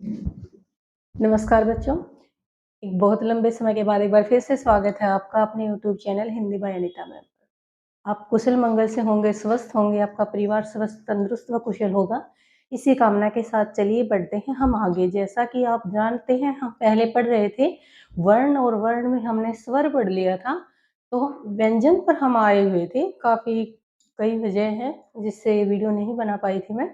नमस्कार बच्चों, एक बहुत लंबे समय के बाद एक बार फिर से स्वागत है आपका अपने YouTube channel Hindi by Anita ma'am पर। आप कुशल मंगल से होंगे, स्वस्थ होंगे, आपका परिवार स्वस्थ, तंदुरुस्त व कुशल होगा। इसी कामना के साथ चलिए बढ़ते हैं हम आगे। जैसा कि आप जानते हैं, हम पहले पढ़ रहे थे वर्ण, और वर्ण में हमने स्वर पढ़ लिया था। तो व्यंजन पर हम आए हुए थे। कई वजह है जिससे वीडियो नहीं बना पाई थी मैं।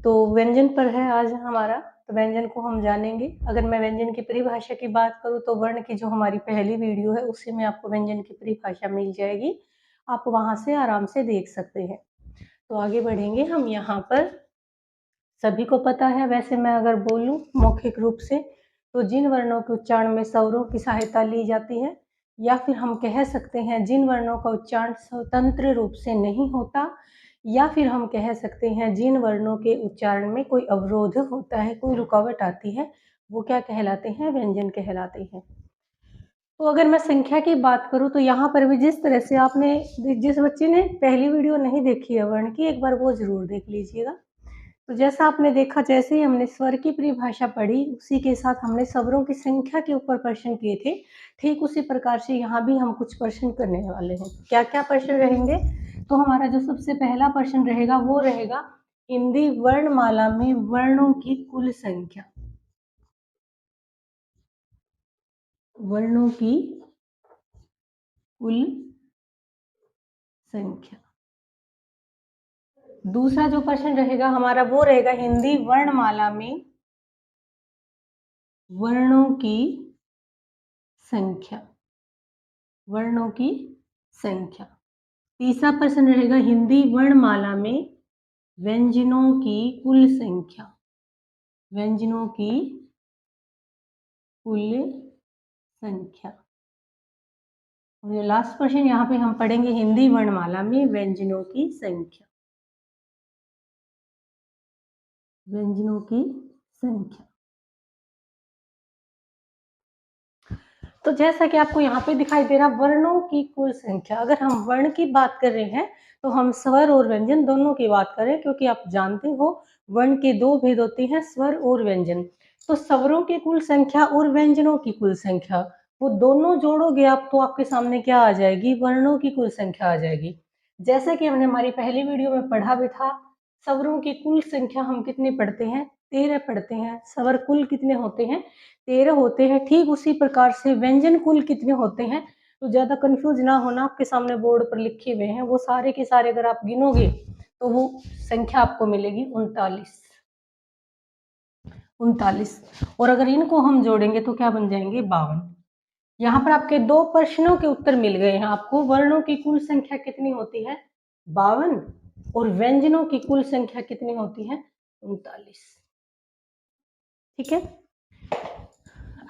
तो व्यंजन पर है आज हमारा, तो व्यंजन को हम जानेंगे। अगर मैं व्यंजन की परिभाषा की बात करूँ तो वर्ण की जो हमारी पहली वीडियो है उसी में आपको व्यंजन की परिभाषा मिल जाएगी, आप वहां से आराम से देख सकते हैं। तो आगे बढ़ेंगे हम। यहाँ पर सभी को पता है, वैसे मैं अगर बोलूँ मौखिक रूप से, तो जिन वर्णों के उच्चारण में स्वरों की सहायता ली जाती है, या फिर हम कह सकते हैं जिन वर्णों का उच्चारण स्वतंत्र रूप से नहीं होता, या फिर हम कह सकते हैं जिन वर्णों के उच्चारण में कोई अवरोध होता है, कोई रुकावट आती है, वो क्या कहलाते हैं? व्यंजन कहलाते हैं। तो अगर मैं संख्या की बात करूं तो यहाँ पर भी जिस तरह से आपने, जिस बच्चे ने पहली वीडियो नहीं देखी है वर्ण की, एक बार वो जरूर देख लीजिएगा। तो जैसा आपने देखा, जैसे ही हमने स्वर की परिभाषा पढ़ी, उसी के साथ हमने स्वरों की संख्या के ऊपर प्रश्न किए थे। ठीक उसी प्रकार से यहाँ भी हम कुछ प्रश्न करने वाले हैं। क्या क्या प्रश्न रहेंगे? तो हमारा जो सबसे पहला प्रश्न रहेगा वो रहेगा हिंदी वर्णमाला में वर्णों की कुल संख्या। वर्णों की कुल संख्या। दूसरा जो प्रश्न रहेगा हमारा वो रहेगा हिंदी वर्णमाला में वर्णों की संख्या। वर्णों की संख्या। तीसरा प्रश्न रहेगा हिंदी वर्णमाला में व्यंजनों की कुल संख्या। व्यंजनों की कुल संख्या। और जो लास्ट क्वेश्चन यहाँ पे हम पढ़ेंगे हिंदी वर्णमाला में व्यंजनों की संख्या। व्यंजनों की संख्या। तो जैसा कि आपको यहाँ पे दिखाई दे रहा, वर्णों की कुल संख्या। अगर हम वर्ण की बात कर रहे हैं तो हम स्वर और व्यंजन दोनों की बात करें, क्योंकि आप जानते हो वर्ण के दो भेद होते हैं, स्वर और व्यंजन। तो स्वरों की कुल संख्या और व्यंजनों की कुल संख्या, वो दोनों जोड़ोगे आप तो आपके सामने क्या आ जाएगी? वर्णों की कुल संख्या आ जाएगी। जैसा कि हमने हमारी पहली वीडियो में पढ़ा भी था, स्वरों की कुल संख्या हम कितने पढ़ते हैं? 13 पढ़ते हैं। स्वर कुल कितने होते हैं? 13 होते हैं। ठीक उसी प्रकार से व्यंजन कुल कितने होते हैं? तो ज्यादा कंफ्यूज ना होना, आपके सामने बोर्ड पर लिखे हुए हैं, वो सारे के सारे अगर आप गिनोगे तो वो संख्या आपको मिलेगी 39। 39। और अगर इनको हम जोड़ेंगे तो क्या बन जाएंगे? 52। यहाँ पर आपके दो प्रश्नों के उत्तर मिल गए हैं आपको। वर्णों की कुल संख्या कितनी होती है? 52। और व्यंजनों की कुल संख्या कितनी होती है? 39। ठीक है।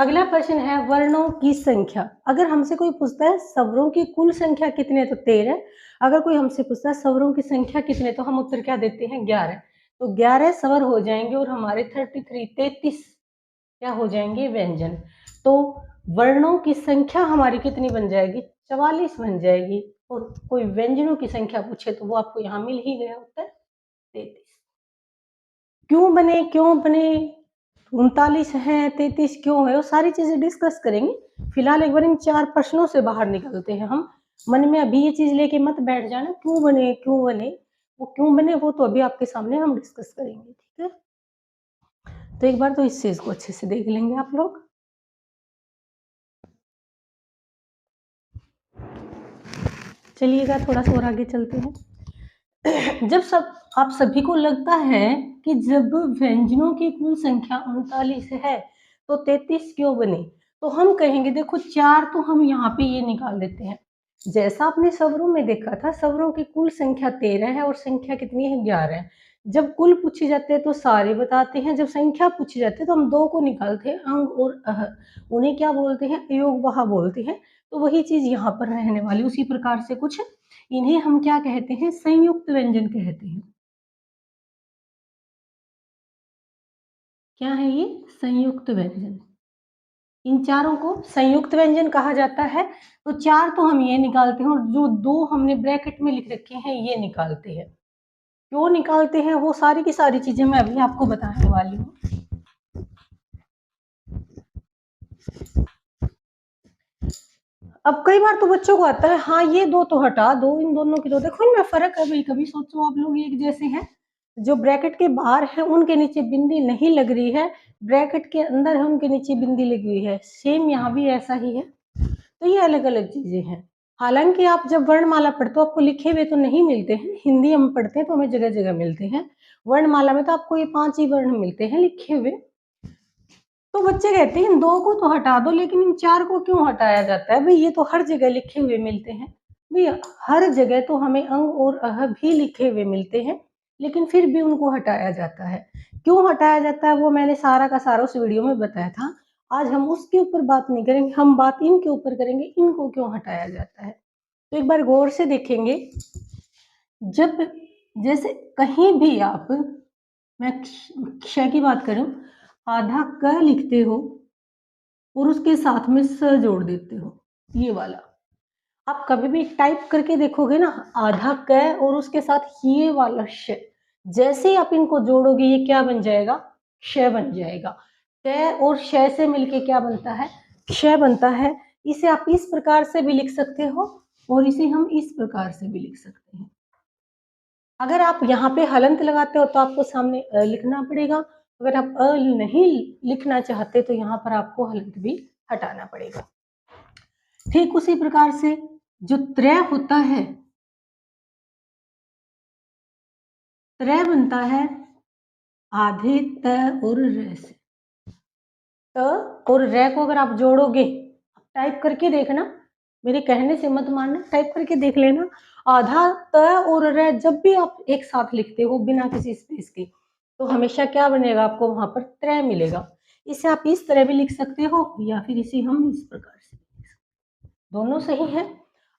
अगला प्रश्न है वर्णों की संख्या। अगर हमसे कोई पूछता है स्वरों की कुल संख्या कितने, तो 13। अगर कोई हमसे पूछता है स्वरों की संख्या कितने, तो हम उत्तर क्या देते हैं? 11। तो 11 स्वर हो जाएंगे और हमारे 33 क्या हो जाएंगे? व्यंजन। तो वर्णों की संख्या हमारी कितनी बन जाएगी? 44 बन जाएगी। और कोई व्यंजनों की संख्या पूछे तो वो आपको यहाँ मिल ही गया उत्तर 33। क्यों बने 39 है, 33 क्यों है, वो सारी चीजें डिस्कस करेंगे। फिलहाल एक बार इन 4 प्रश्नों से बाहर निकलते हैं हम। मन में अभी ये चीज लेके मत बैठ जाना क्यों बने क्यों बने। वो क्यों बने वो तो अभी आपके सामने हम डिस्कस करेंगे। ठीक है। तो एक बार तो इस चीज को अच्छे से देख लेंगे आप लोग। चलिएगा थोड़ा सा और आगे चलते हैं। जब आप सभी को लगता है कि जब व्यंजनों की कुल संख्या 39 है तो 33 क्यों बने, तो हम कहेंगे देखो 4 तो हम यहाँ पे ये निकाल देते हैं। जैसा आपने स्वरों में देखा था, स्वरों की कुल संख्या 13 है और संख्या कितनी है? 11 है। जब कुल पूछे जाते हैं तो सारे बताते हैं, जब संख्या पूछी जाती है तो हम दो को निकालते हैं, अंग और अह। उन्हें क्या बोलते हैं? अयोग वहा बोलते हैं। तो वही चीज यहाँ पर रहने वाली उसी प्रकार से कुछ। इन्हें हम क्या कहते हैं? संयुक्त व्यंजन कहते हैं। क्या है ये? संयुक्त व्यंजन। इन चारों को संयुक्त व्यंजन कहा जाता है। तो 4 तो हम ये निकालते हैं और जो 2 हमने ब्रैकेट में लिख रखे हैं ये निकालते हैं। क्यों निकालते हैं वो सारी की सारी चीजें मैं अभी आपको बताने वाली हूँ। अब कई बार तो बच्चों को आता है, हाँ ये दो तो हटा दो, इन दोनों की तो देखो इनमें फर्क है भाई, कभी सोचो आप लोग एक जैसे हैं, जो ब्रैकेट के बाहर है उनके नीचे बिंदी नहीं लग रही है, ब्रैकेट के अंदर है उनके नीचे बिंदी लगी हुई है, सेम यहाँ भी ऐसा ही है। तो ये अलग अलग चीजें हैं। हालांकि आप जब वर्णमाला पढ़ते हो आपको लिखे हुए तो नहीं मिलते हैं, हिंदी हम पढ़ते हैं तो हमें जगह जगह मिलते हैं, वर्णमाला में तो आपको ये 5 ही वर्ण मिलते हैं लिखे हुए। तो बच्चे कहते हैं इन 2 को तो हटा दो, लेकिन इन 4 को क्यों हटाया जाता है? भाई ये तो हर जगह लिखे हुए मिलते हैं। भैया हर जगह तो हमें अंग और अह भी लिखे हुए मिलते हैं, लेकिन फिर भी उनको हटाया जाता है। क्यों हटाया जाता है वो मैंने सारा का सारा उस वीडियो में बताया था। आज हम उसके ऊपर बात नहीं करेंगे, हम बात इनके ऊपर करेंगे, इनको क्यों हटाया जाता है। तो एक बार गौर से देखेंगे, जब जैसे कहीं भी आप, मैं क्ष की बात करूं, आधा क लिखते हो और उसके साथ में स जोड़ देते हो, ये वाला आप कभी भी टाइप करके देखोगे ना, आधा क और उसके साथ ये वाला श, जैसे ही आप इनको जोड़ोगे ये क्या बन जाएगा? श बन जाएगा। क और श से मिलके क्या बनता है? क्ष बनता है। इसे आप इस प्रकार से भी लिख सकते हो और इसे हम इस प्रकार से भी लिख सकते हैं। अगर आप यहाँ पे हलंत लगाते हो तो आपको सामने अ लिखना पड़ेगा, अगर आप अ नहीं लिखना चाहते तो यहाँ पर आपको हलंत भी हटाना पड़ेगा। ठीक उसी प्रकार से जो त्रय होता है, त्रय बनता है आधे त और र से। त और र को अगर आप जोड़ोगे, टाइप करके देखना, मेरे कहने से मत मानना, टाइप करके देख लेना। आधा त और र जब भी आप एक साथ लिखते हो बिना किसी स्पेस के, तो हमेशा क्या बनेगा? आपको वहां पर त्रय मिलेगा। इसे आप इस तरह भी लिख सकते हो या फिर इसे हम इस प्रकार से, दोनों सही है।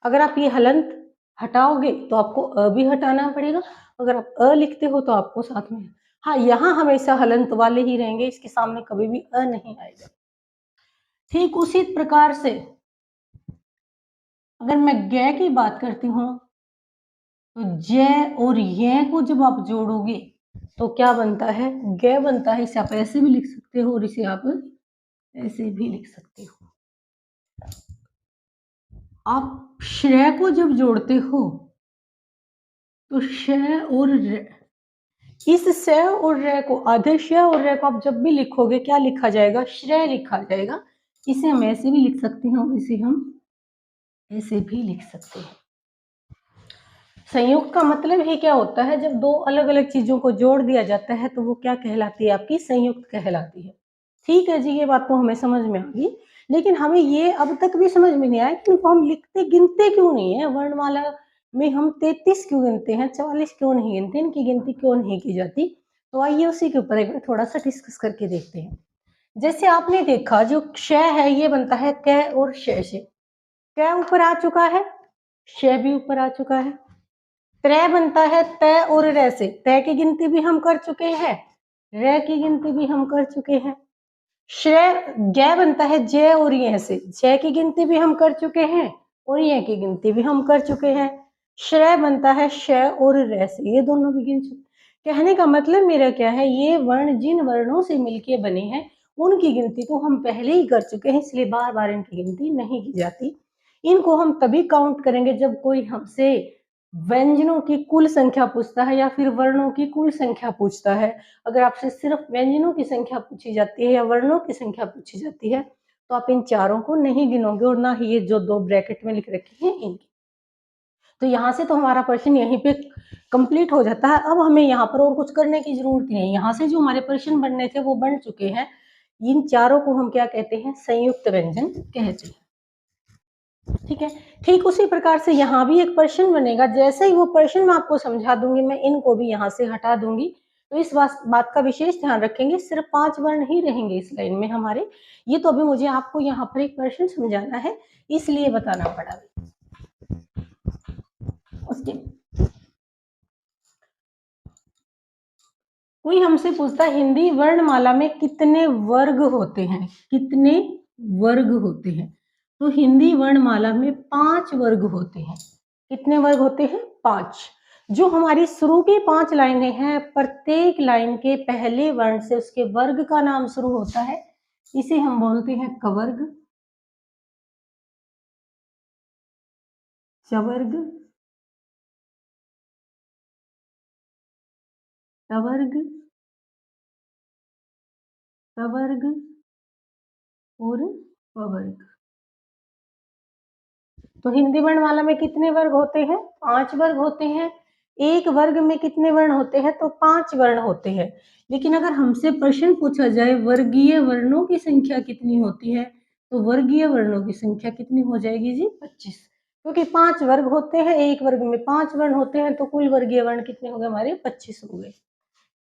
अगर आप ये हलंत हटाओगे तो आपको अ भी हटाना पड़ेगा, अगर आप अ लिखते हो तो आपको साथ में, हाँ यहाँ हमेशा हलंत वाले ही रहेंगे, इसके सामने कभी भी अ नहीं आएगा। ठीक उसी प्रकार से अगर मैं ग की बात करती हूँ, तो ज और य को जब आप जोड़ोगे तो क्या बनता है? ग बनता है। इसे आप ऐसे भी लिख सकते हो और इसे आप ऐसे भी लिख सकते हो। आप श्रेय को जब जोड़ते हो तो श और र, इस स और र को, आधे श और र को आप जब भी लिखोगे क्या लिखा जाएगा? श्रेय लिखा जाएगा। इसे हम ऐसे भी लिख सकते हैं और इसे हम ऐसे भी लिख सकते हैं। संयुक्त का मतलब ही क्या होता है? जब दो अलग अलग चीजों को जोड़ दिया जाता है तो वो क्या कहलाती है? आपकी संयुक्त कहलाती है। ठीक है जी, ये बात तो हमें समझ में आ गई, लेकिन हमें ये अब तक भी समझ में नहीं आया कि इनको हम लिखते गिनते क्यों नहीं है? वर्णमाला में हम 33 क्यों गिनते हैं, 44 क्यों नहीं गिनते, इनकी गिनती क्यों नहीं की जाती? तो आइए उसी के ऊपर एक बार थोड़ा सा डिस्कस करके देखते हैं। जैसे आपने देखा जो क्ष है ये बनता है क और श से, क ऊपर आ चुका है, श भी ऊपर आ चुका है। त्रय बनता है त और र से, त की गिनती भी हम कर चुके हैं, र की गिनती भी हम कर चुके हैं। श्रेय ग बनता है ज और य से, ज की गिनती भी हम कर चुके हैं और य की गिनती भी हम कर चुके हैं। श्रेय बनता है श और र से, ये दोनों भी गिन चुके। कहने का मतलब मेरा क्या है, ये वर्ण जिन वर्णों से मिलके बने हैं उनकी गिनती तो हम पहले ही कर चुके हैं, इसलिए बार बार इनकी गिनती नहीं की जाती। इनको हम तभी काउंट करेंगे जब कोई हमसे व्यंजनों की कुल संख्या पूछता है या फिर वर्णों की कुल संख्या पूछता है। अगर आपसे सिर्फ व्यंजनों की संख्या पूछी जाती है या वर्णों की संख्या पूछी जाती है तो आप इन चारों को नहीं गिनोगे और ना ही ये जो 2 ब्रैकेट में लिख रखी है इनकी। तो यहाँ से तो हमारा प्रश्न यहीं पे कंप्लीट हो जाता है। अब हमें यहाँ पर और कुछ करने की जरूरत नहीं है, यहाँ से जो हमारे प्रश्न बनने थे वो बन चुके हैं। इन चारों को हम क्या कहते हैं? संयुक्त व्यंजन कहते हैं। ठीक है, ठीक उसी प्रकार से यहाँ भी एक प्रश्न बनेगा, जैसे ही वो प्रश्न मैं आपको समझा दूंगी मैं इनको भी यहाँ से हटा दूंगी। तो इस बात का विशेष ध्यान रखेंगे, सिर्फ 5 वर्ण ही रहेंगे इस लाइन में हमारे। ये तो अभी मुझे आपको यहाँ पर एक प्रश्न समझाना है, इसलिए बताना पड़ा। उसके कोई हमसे पूछता है हिंदी वर्णमाला में कितने वर्ग होते हैं? कितने वर्ग होते हैं? तो हिंदी वर्णमाला में 5 वर्ग होते हैं। कितने वर्ग होते हैं? 5। जो हमारी शुरू की 5 लाइनें हैं, प्रत्येक लाइन के पहले वर्ण से उसके वर्ग का नाम शुरू होता है, इसे हम बोलते हैं कवर्ग। चवर्ग, टवर्ग, टवर्ग और पवर्ग। तो हिंदी वर्णमाला में कितने वर्ग होते हैं? 5 वर्ग होते हैं। एक वर्ग में कितने वर्ण होते हैं? तो 5 वर्ण होते हैं। लेकिन अगर हमसे प्रश्न पूछा जाए वर्गीय वर्णों की संख्या कितनी होती है, तो वर्गीय वर्णों की संख्या कितनी हो जाएगी जी? 25। क्योंकि 5 वर्ग होते हैं, एक वर्ग में 5 वर्ण होते हैं, तो कुल वर्गीय वर्ण कितने हो गए हमारे? 25 हो गए।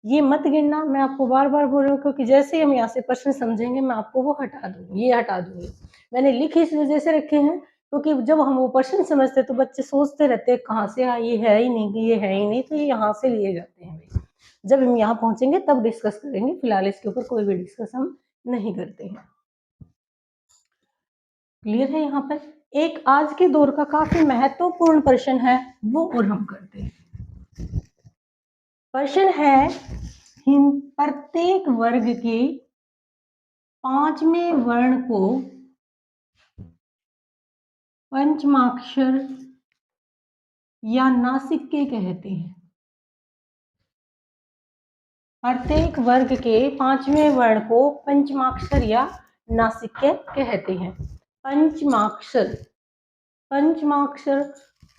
ये मत गिनना, मैं आपको बार बार बोल रही हूँ, क्योंकि जैसे ही हम यहाँ से प्रश्न समझेंगे मैं आपको वो हटा दूंगी, ये हटा दूंगी। मैंने लिख इस वजह से रखे हैं क्योंकि जब हम वो प्रश्न समझते तो बच्चे सोचते रहते हैं कहाँ से ये है ही नहीं, ये है ही नहीं, तो ये यहाँ से लिए जाते हैं भाई। जब हम यहाँ पहुंचेंगे तब डिस्कस करेंगे, फिलहाल इसके ऊपर कोई भी डिस्कस हम नहीं करते हैं। क्लियर है? यहाँ पर एक आज के दौर का काफी महत्वपूर्ण प्रश्न है, वो और हम करते हैं। प्रश्न है, प्रत्येक वर्ग के 5वें वर्ण को पंचमाक्षर या नासिके कहते हैं। प्रत्येक वर्ग के 5वें वर्ण को पंचमाक्षर या नासिके कहते हैं। पंचमाक्षर, पंचमाक्षर,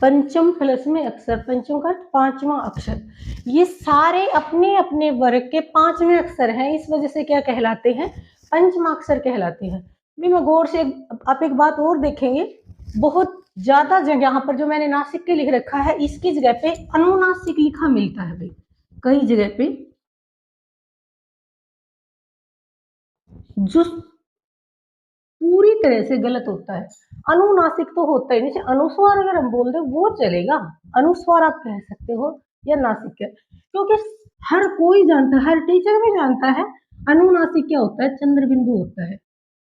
पंचम प्लस में अक्षर, पंचम का 5वां अक्षर, ये सारे अपने अपने वर्ग के 5वें अक्षर हैं, इस वजह से क्या कहलाते हैं? पंचमाक्षर कहलाते हैं। भी मैं गौर से आप एक बात और देखेंगे, बहुत ज्यादा जगह यहाँ पर जो मैंने नासिक के लिख रखा है, इसकी जगह पे अनुनासिक लिखा मिलता है भाई, कई जगह पे जो पूरी तरह से गलत होता है। अनुनासिक तो होता ही नहीं, अनुस्वार अगर हम बोल दें वो चलेगा, अनुस्वार आप कह सकते हो या नासिक, क्योंकि हर कोई जानता है, हर टीचर भी जानता है अनुनासिक क्या होता है, चंद्र बिंदु होता है।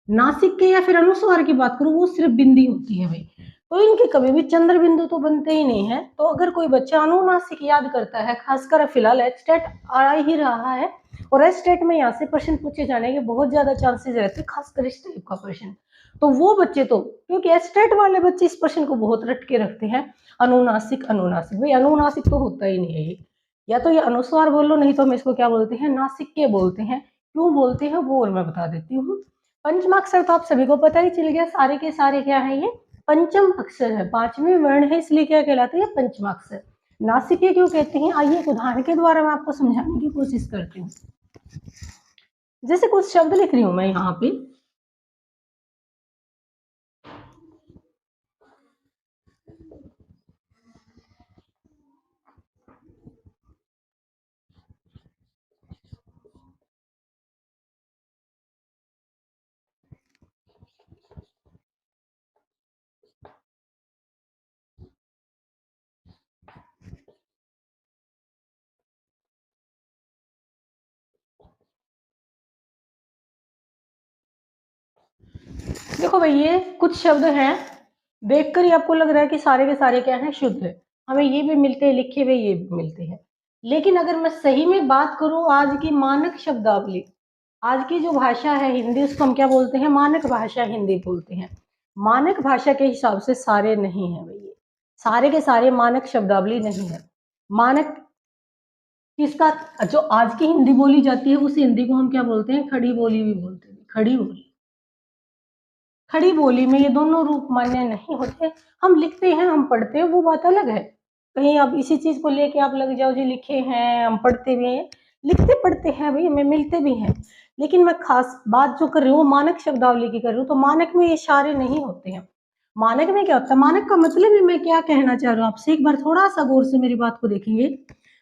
नासिक के या फिर अनुस्वार की बात करूं, वो सिर्फ बिंदी होती है भाई, तो इनके कभी भी चंद्र बिंदु तो बनते ही नहीं है। तो अगर कोई बच्चा अनुनासिक याद करता है, खासकर फिलहाल एचटेट आ ही रहा है, और एचटेट में यहाँ से प्रश्न पूछे जाने के बहुत ज्यादा चांसेस रहते हैं, खासकर इस टाइप का प्रश्न, तो वो बच्चे तो, क्योंकि एचटेट वाले बच्चे इस प्रश्न को बहुत रट के रखते हैं, अनुनासिक अनुनासिक, भाई अनुनासिक तो होता ही नहीं है ये, या तो ये अनुस्वार बोलो, नहीं तो हम इसको क्या बोलते हैं? नासिक के बोलते हैं। क्यों बोलते हैं वो और मैं बता देती हूँ। पंचमाक्षर तो आप सभी को पता ही चल गया, सारे के सारे क्या है? ये पंचम अक्षर है, 5वें वर्ण है, इसलिए क्या कहलाते हैं? पंचमाक्षर। नासिके क्यों कहते हैं? आइए एक उदाहरण के द्वारा मैं आपको समझाने की कोशिश करती हूँ। जैसे कुछ शब्द लिख रही हूं मैं यहाँ पे, देखो भाई ये कुछ शब्द हैं, देखकर ही आपको लग रहा है कि सारे के सारे क्या हैं? शुद्ध है, हमें ये भी मिलते हैं लिखे हुए, ये भी मिलते हैं। लेकिन अगर मैं सही में बात करूं, आज की मानक शब्दावली, आज की जो भाषा है हिंदी, उसको हम क्या बोलते हैं? मानक भाषा हिंदी बोलते हैं। मानक भाषा के हिसाब से सारे नहीं है भैया, सारे के सारे मानक शब्दावली नहीं है। मानक किसका? जो आज की हिंदी बोली जाती है उस हिंदी को हम क्या बोलते हैं? खड़ी बोली भी बोलते हैं, खड़ी बोली। खड़ी बोली में ये दोनों रूप मान्य नहीं होते। हम लिखते हैं, हम पढ़ते हैं, वो बात अलग है। कहीं आप इसी चीज को लेके आप लग जाओ जी लिखे हैं, हम पढ़ते भी हैं, लिखते पढ़ते हैं भाई, हमें मिलते भी हैं। लेकिन मैं खास बात जो कर रही हूँ मानक शब्दावली की कर रही हूँ, तो मानक में ये सारे नहीं होते हैं। मानक में क्या होता है? मानक का मतलब ही मैं क्या कहना चाह रहा हूँ आपसे, एक बार थोड़ा सा गौर से मेरी बात को देखेंगे।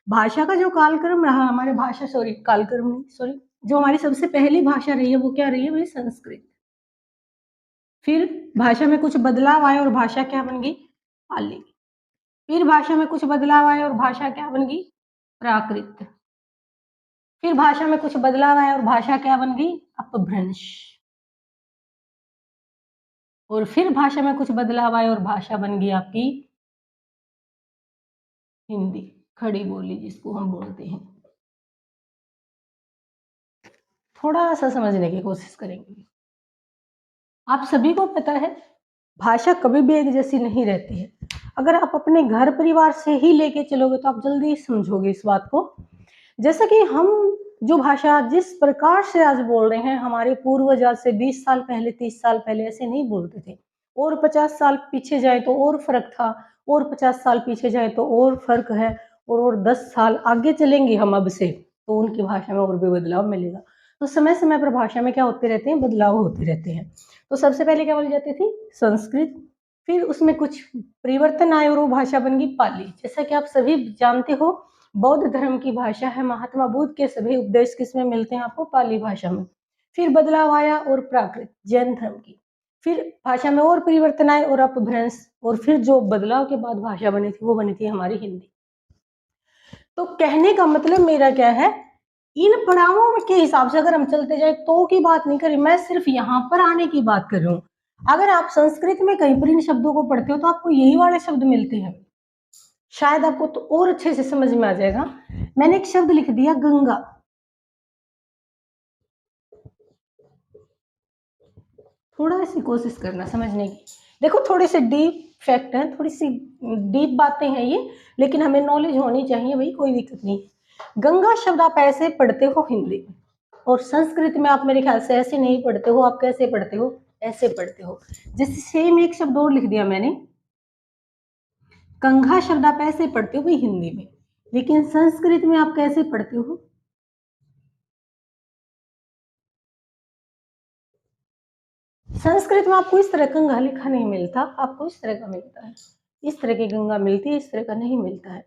भाषा का जो कालक्रम रहा हमारे, भाषा सॉरी कालक्रम नहीं सॉरी, जो हमारी सबसे पहली भाषा रही है वो क्या रही है भाई? संस्कृत। फिर भाषा में कुछ बदलाव आए और भाषा क्या बन गई? पाली। फिर भाषा में कुछ बदलाव आए और भाषा क्या बन गई? प्राकृत। फिर भाषा में कुछ बदलाव आए और भाषा क्या बन गई? अपभ्रंश। और फिर भाषा में कुछ बदलाव आए और भाषा बन गई आपकी हिंदी, खड़ी बोली जिसको हम बोलते हैं। थोड़ा सा समझने की कोशिश करेंगे। आप सभी को पता है भाषा कभी भी एक जैसी नहीं रहती है। अगर आप अपने घर परिवार से ही लेके चलोगे तो आप जल्दी ही समझोगे इस बात को। जैसा कि हम जो भाषा जिस प्रकार से आज बोल रहे हैं, हमारे पूर्वज आज से 20 साल पहले, 30 साल पहले ऐसे नहीं बोलते थे। और 50 साल पीछे जाए तो और फ़र्क था, और 50 साल पीछे जाए तो और फ़र्क है, और 10 साल आगे चलेंगे हम अब से, तो उनकी भाषा में और भी बदलाव मिलेगा। तो समय-समय पर भाषा में क्या होते रहते हैं, बदलाव होते रहते हैं। तो सबसे पहले क्या बोली जाती थी? संस्कृत, फिर उसमें कुछ परिवर्तन आए और वो भाषा बन गई पाली। जैसा कि आप सभी जानते हो, बौद्ध धर्म की भाषा है, महात्मा बुद्ध के सभी उपदेश किसमें मिलते हैं आपको? पाली भाषा में। फिर बदलाव आया और प्राकृत जैन धर्म की, फिर भाषा में और परिवर्तन आए और अपभ्रंश, और फिर जो बदलाव के बाद भाषा बनी थी वो बनी थी हमारी हिंदी। तो कहने का मतलब मेरा क्या है, इन पड़ावों के हिसाब से अगर हम चलते जाए तो की बात नहीं करी, मैं सिर्फ यहाँ पर आने की बात कर रही हूँ। अगर आप संस्कृत में कहीं पर इन शब्दों को पढ़ते हो तो आपको यही वाले शब्द मिलते हैं, शायद आपको तो और अच्छे से समझ में आ जाएगा। मैंने एक शब्द लिख दिया गंगा, थोड़ा सी कोशिश करना समझने की। देखो थोड़ी सी डीप फैक्ट है, थोड़ी सी डीप बातें हैं ये, लेकिन हमें नॉलेज होनी चाहिए भाई, कोई दिक्कत नहीं। गंगा शब्द आप ऐसे पढ़ते हो हिंदी में, और संस्कृत में आप मेरे ख्याल से ऐसे नहीं पढ़ते हो, आप कैसे पढ़ते हो? ऐसे पढ़ते हो। जैसे सेम एक शब्द और लिख दिया मैंने, कंघा शब्द आप ऐसे पढ़ते हो भाई हिंदी में, लेकिन संस्कृत में आप कैसे पढ़ते हो? संस्कृत में आपको इस तरह कंघा लिखा नहीं मिलता, आपको इस तरह का मिलता है। इस तरह की गंगा मिलती है, इस तरह का नहीं मिलता है।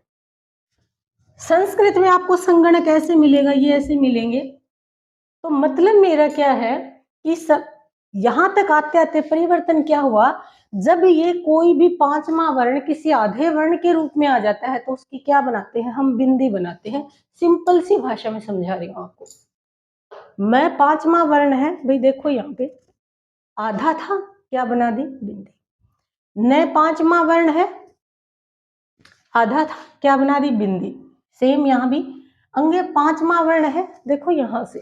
संस्कृत में आपको संगणक ऐसे मिलेगा, ये ऐसे मिलेंगे। तो मतलब मेरा क्या है कि सब यहां तक आते आते परिवर्तन क्या हुआ, जब ये कोई भी पांचवा वर्ण किसी आधे वर्ण के रूप में आ जाता है तो उसकी क्या बनाते हैं हम? बिंदी बनाते हैं। सिंपल सी भाषा में समझा रही हूँ आपको। मैं पांचवा वर्ण है भाई, देखो यहाँ पे आधा था, क्या बना दी? बिंदी। न पांचवा वर्ण है, आधा था, क्या बना दी? बिंदी। सेम यहाँ भी अंगे पांचवा वर्ण है, देखो यहां से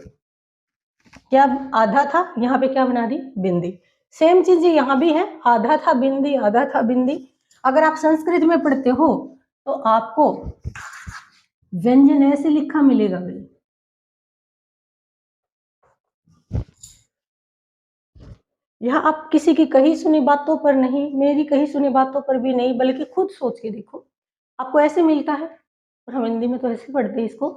क्या आधा था, यहाँ पे क्या बना दी? बिंदी। सेम चीज यहाँ भी है, आधा था बिंदी, आधा था बिंदी। अगर आप संस्कृत में पढ़ते हो तो आपको व्यंजन ऐसे लिखा मिलेगा भाई, यहाँ आप किसी की कही सुनी बातों पर नहीं, मेरी कही सुनी बातों पर भी नहीं, बल्कि खुद सोच के देखो, आपको ऐसे मिलता है। और हम हिंदी में तो ऐसे पढ़ते हैं इसको।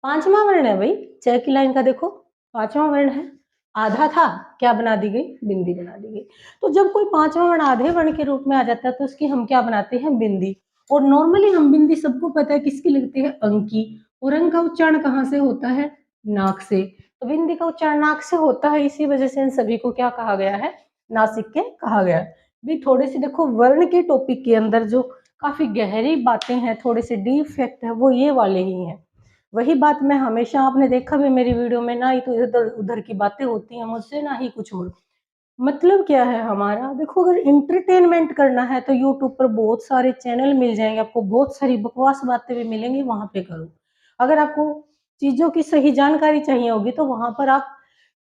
पांचवा वर्ण है भाई, च की लाइन का देखो, पांचवा वर्ण है, आधा था, क्या बना दी गई? बिंदी बना दी गई। तो जब कोई पांचवा वर्ण आधे वर्ण के रूप में आ जाता है तो उसकी हम क्या बनाते हैं? बिंदी। और नॉर्मली हम बिंदी सबको पता है किसकी लगती है? अंक की। और अंक का उच्चारण कहाँ से होता है? नाक से। तो बिंदी का उच्चारण नाक से होता है, इसी वजह से इन सभी को क्या कहा गया है? नासिक के कहा गया है। भी थोड़ी सी देखो वर्ण के टॉपिक के अंदर जो काफी गहरी बातें हैं, थोड़े से डीप फैक्ट है, वो ये वाले ही हैं। वही बात मैं हमेशा, आपने देखा भी मेरी वीडियो में, ना ही तो इधर उधर की बातें होती हैं मुझसे, ना ही कुछ और। मतलब क्या है हमारा, देखो अगर इंटरटेनमेंट करना है तो यूट्यूब पर बहुत सारे चैनल मिल जाएंगे आपको, बहुत सारी बकवास बातें भी मिलेंगी, वहां पे करो। अगर आपको चीजों की सही जानकारी चाहिए होगी तो वहां पर आप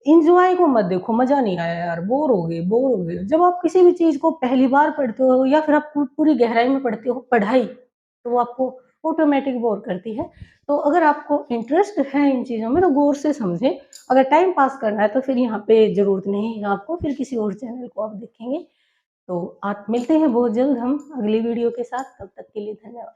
इंजॉय को मत देखो, मजा नहीं आया यार, बोर हो गए, बोर हो गए। जब आप किसी भी चीज को पहली बार पढ़ते हो या फिर आप पूरी गहराई में पढ़ते हो पढ़ाई, तो वो आपको ऑटोमेटिक बोर करती है। तो अगर आपको इंटरेस्ट है इन चीजों में तो गौर से समझे। अगर टाइम पास करना है तो फिर यहाँ पे जरूरत नहीं है आपको, फिर किसी और चैनल को आप देखेंगे। तो आप मिलते हैं बहुत जल्द हम अगली वीडियो के साथ, तब तक के लिए धन्यवाद।